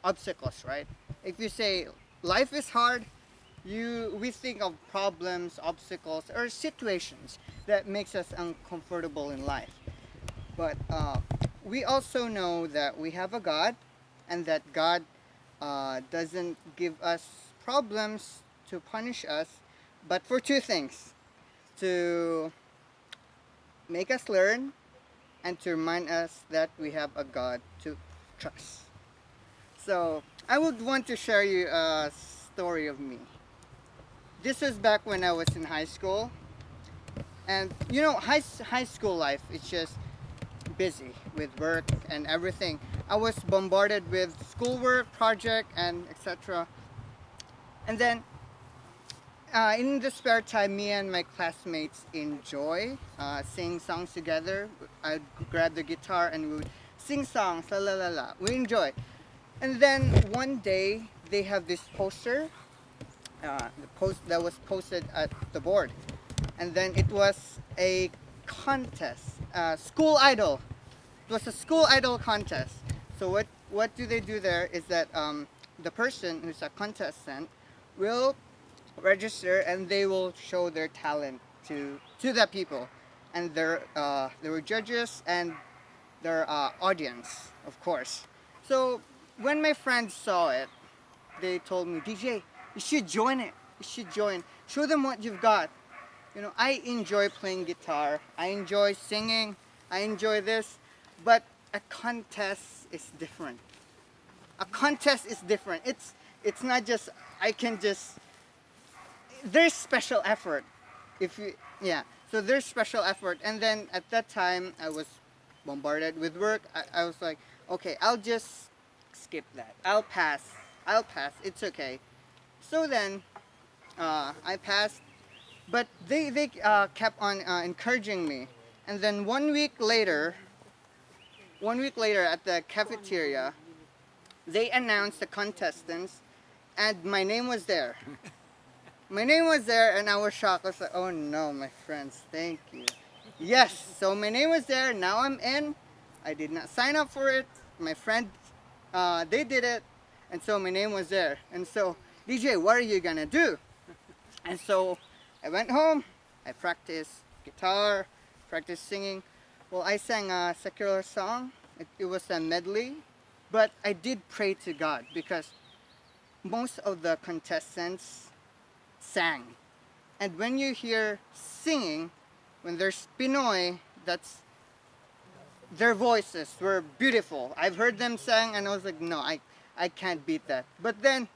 obstacles, right? If you say life is hard, we think of problems, obstacles, or situations that makes us uncomfortable in life. But we also know that we have a God, and that God doesn't give us problems to punish us, but for two things: to make us learn and to remind us that we have a God to trust. So I would want to share you a story of me. This was back when I was in high school, and high school life is just busy with work and everything. I was bombarded with schoolwork, project, and etc. And then in the spare time, me and my classmates enjoy sing songs together. I'd grab the guitar and we would sing songs, la la la la. We enjoy. And then one day they have this poster, the post that was posted at the board, and then it was a contest, school idol. It was a school idol contest. So what do they do there is that the person who's a contestant will register and they will show their talent to the people, and there were judges and their audience, of course. So when my friends saw it, they told me, DJ, you should join it. You should join. Show them what you've got. I enjoy playing guitar. I enjoy singing. I enjoy this. But a contest is different. A contest is different. It's not just I can just there's special effort. If you Yeah. So there's special effort, and then at that time I was bombarded with work. I was like, okay, I'll just skip that. I'll pass. I'll pass. It's okay. So then I passed, but they kept on encouraging me. And then 1 week later at the cafeteria, they announced the contestants, and my name was there. My name was there, and I was shocked. I was like, oh no, my friends, thank you. Yes, so my name was there. Now I'm in. I did not sign up for it. My friend, they did it, and so my name was there. And so, DJ, what are you gonna do? And so I went home. I practiced guitar, practiced singing. Well, I sang a secular song. It was a medley, but I did pray to God because most of the contestants sang. And when you hear singing, when there's Pinoy, that's their voices were beautiful. I've heard them sing and I was like, no, I can't beat that. But then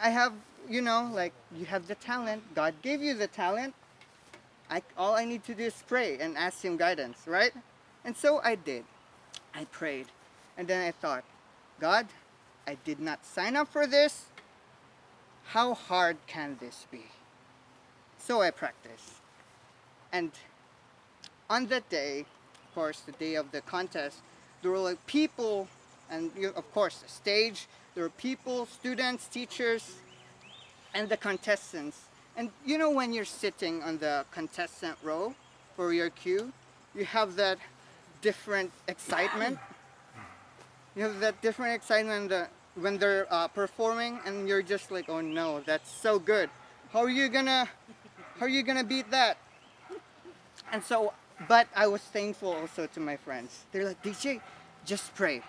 I have, like you have the talent. God gave you the talent. All I need to do is pray and ask Him guidance, right? And so I did. I prayed. And then I thought, God, I did not sign up for this. How hard can this be? So I practiced. And on that day, of course, the day of the contest, there were like people, and of course, the stage, there were people, students, teachers, and the contestants. And when you're sitting on the contestant row for your cue, you have that different excitement. You have that different excitement when they're performing, and you're just like, oh no, that's so good. How are you gonna beat that? And so, but I was thankful also to my friends. They're like, DJ, just pray.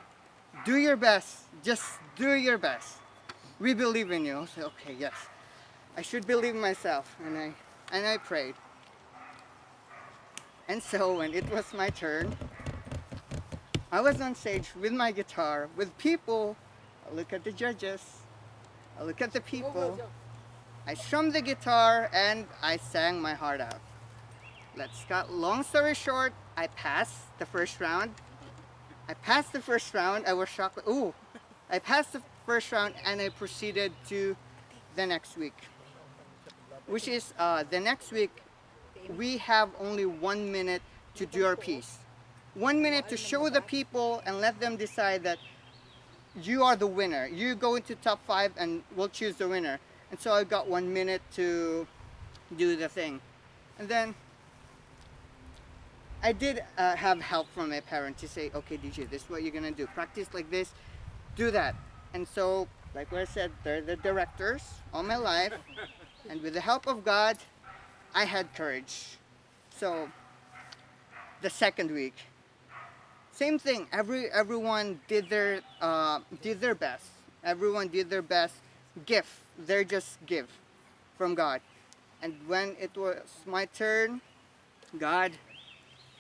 Do your best. Just do your best. We believe in you. I was like, okay, yes. I should believe in myself. And I prayed. And so when it was my turn, I was on stage with my guitar, with people. I look at the judges. I look at the people. I strummed the guitar and I sang my heart out. Let's cut long story short, I passed the first round. I was shocked. Ooh, I passed the first round and I proceeded to the next week. Which is the next week, we have only 1 minute to do our piece. 1 minute to show the people and let them decide that you are the winner. You go into top 5 and we'll choose the winner. And so I got 1 minute to do the thing. And then I did have help from my parents to say, okay, DJ, this is what you're gonna do. Practice like this, do that. And so, like what I said, they're the directors all my life. And with the help of God, I had courage. So the second week, same thing. Everyone did their best. Everyone did their best. Gift. They're just gift from God. And when it was my turn, God,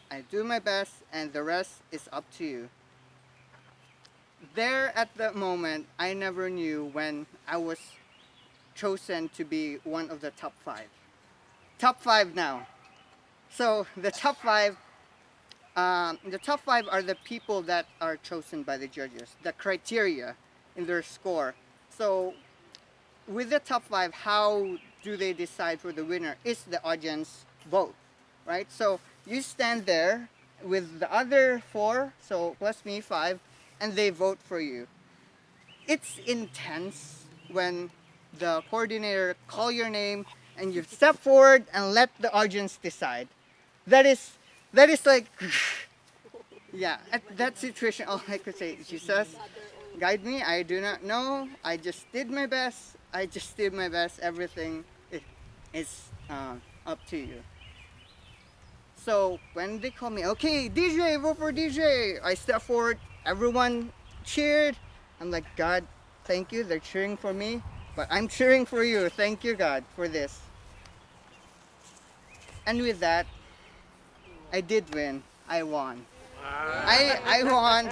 I do my best, and the rest is up to you. There at that moment, I never knew when I was chosen to be one of the top five. Top five now. So the top five are the people that are chosen by the judges. The criteria in their score. So with the top five, how do they decide for the winner? Is the audience vote, right? So you stand there with the other four, so plus me five, and they vote for you. It's intense when the coordinator call your name and you step forward and let the audience decide. That is like yeah, at that situation all I could say, Jesus, guide me, I do not know. I just did my best. I just did my best. Everything is up to you. So when they call me, okay, DJ, vote for DJ. I step forward. Everyone cheered. I'm like, God, thank you. They're cheering for me, but I'm cheering for you. Thank you, God, for this. And with that, I did win. I won. I won.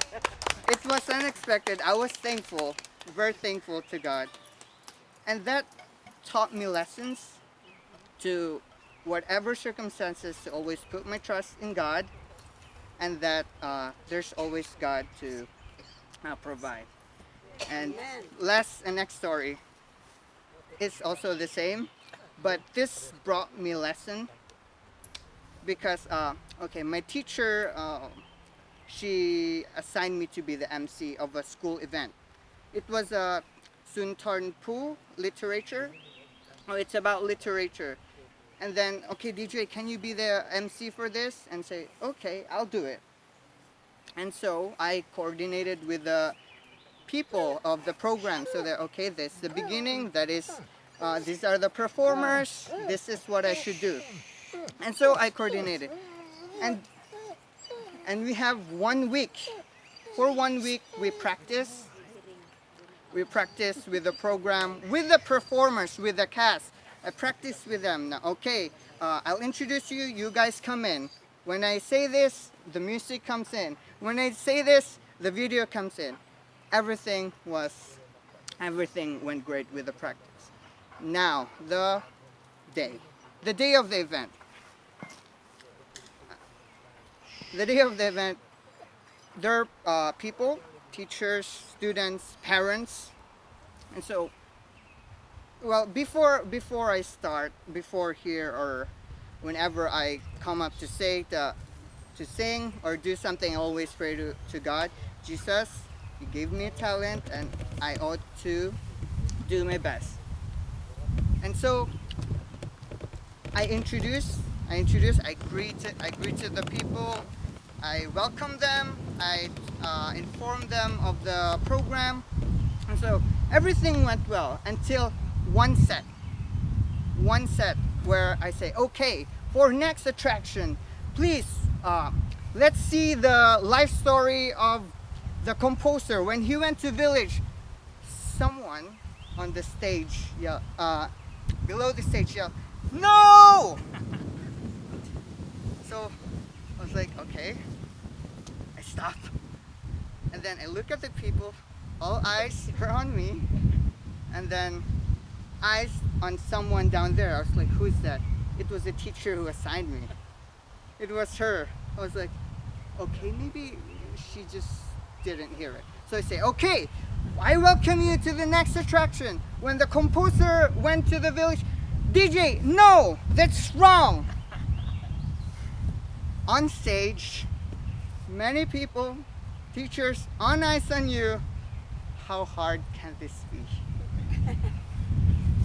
It was unexpected. I was thankful, very thankful to God. And that taught me lessons to whatever circumstances to always put my trust in God, and that there's always God to provide. And next story is also the same, but this brought me lesson because okay, my teacher she assigned me to be the MC of a school event. It was a Suntarnpu literature. Oh, it's about literature. And then, okay, DJ, can you be the MC for this? And say, okay, I'll do it. And so I coordinated with the people of the program so that, okay, this is the beginning, that is, these are the performers, this is what I should do. And so I coordinated. And we have 1 week. For 1 week, we practice. We practice with the program, with the performers, with the cast. I practice with them. Now, okay, I'll introduce you. You guys come in. When I say this, the music comes in. When I say this, the video comes in. Everything went great with the practice. Now, the day of the event. The day of the event, there are people, teachers, students, parents, and so, well, before I start, before here or whenever I come up to say to sing or do something, I always pray to God, Jesus, you gave me a talent and I ought to do my best. And so I greeted the people, I welcomed them, I informed them of the program, and so everything went well until one set where I say, okay, for next attraction, please let's see the life story of the composer when he went to village. Someone on the stage below the stage yelled, no! So I was like, okay. I stopped. And then I look at the people, all eyes were on me, and then eyes on someone down there. I was like, who's that? It was the teacher who assigned me. It was her. I was like, okay, maybe she just didn't hear it. So I say, okay, I welcome you to the next attraction. When the composer went to the village, DJ, no, that's wrong. On stage, many people, teachers, on eyes on you. How hard can this be?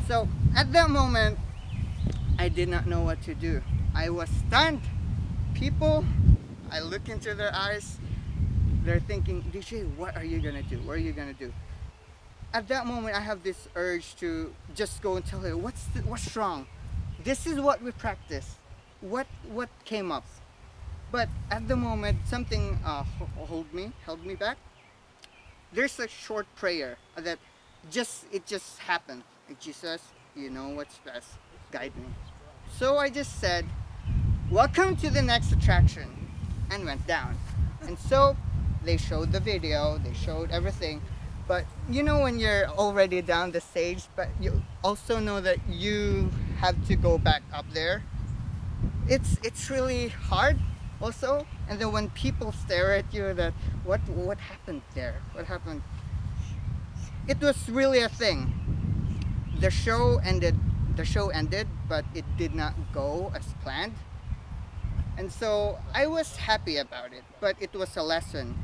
So at that moment, I did not know what to do. I was stunned. People, I look into their eyes. They're thinking, DJ, what are you gonna do? What are you gonna do? at that moment, I have this urge to just go and tell her, what's wrong? This is what we practice. What came up? But at the moment, something held me back. There's a short prayer that just happened. Like, Jesus, you know what's best. Guide me. So I just said, "Welcome to the next attraction," and went down. And so they showed the video, they showed everything. But you know when you're already down the stage, but you also know that you have to go back up there. It's really hard also. And then when people stare at you, that what happened there? What happened? It was really a thing. The show ended. The show ended, but it did not go as planned. And so I was happy about it, but it was a lesson.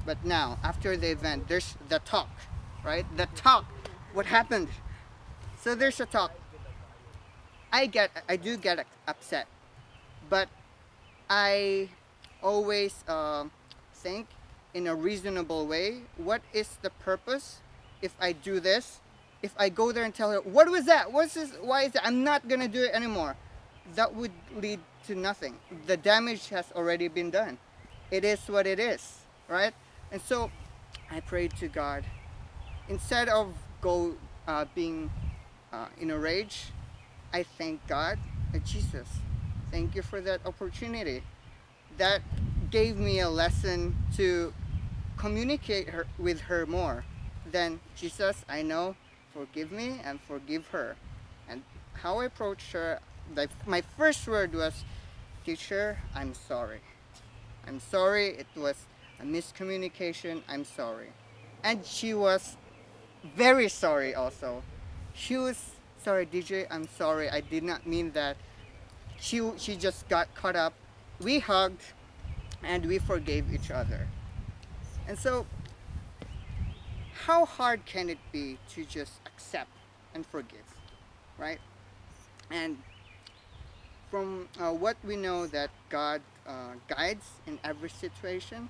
But now, after the event, there's the talk, right? The talk. What happened? So there's a talk. I do get upset, but I always think in a reasonable way. What is the purpose if I do this? If I go there and tell her, what was that? What's this? Why is that? I'm not gonna do it anymore. That would lead to nothing. The damage has already been done. It is what it is, right? And so I prayed to God. Instead of being in a rage, I thank God, Jesus, thank you for that opportunity. That gave me a lesson to communicate with her more. Then, Jesus, I know, forgive me and forgive her. And how I approached her, my first word was, teacher, I'm sorry. I'm sorry, it was a miscommunication, I'm sorry. And she was very sorry also. She was sorry, DJ, I'm sorry, I did not mean that. She just got caught up. We hugged and we forgave each other. And so, how hard can it be to just accept and forgive, right? And from what we know that God guides in every situation,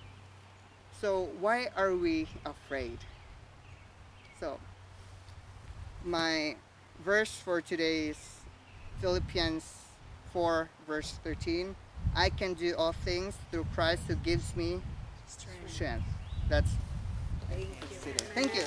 so why are we afraid? So my verse for today is Philippians 4 verse 13. I can do all things through Christ who gives me strength. That's Thank you. Thank you.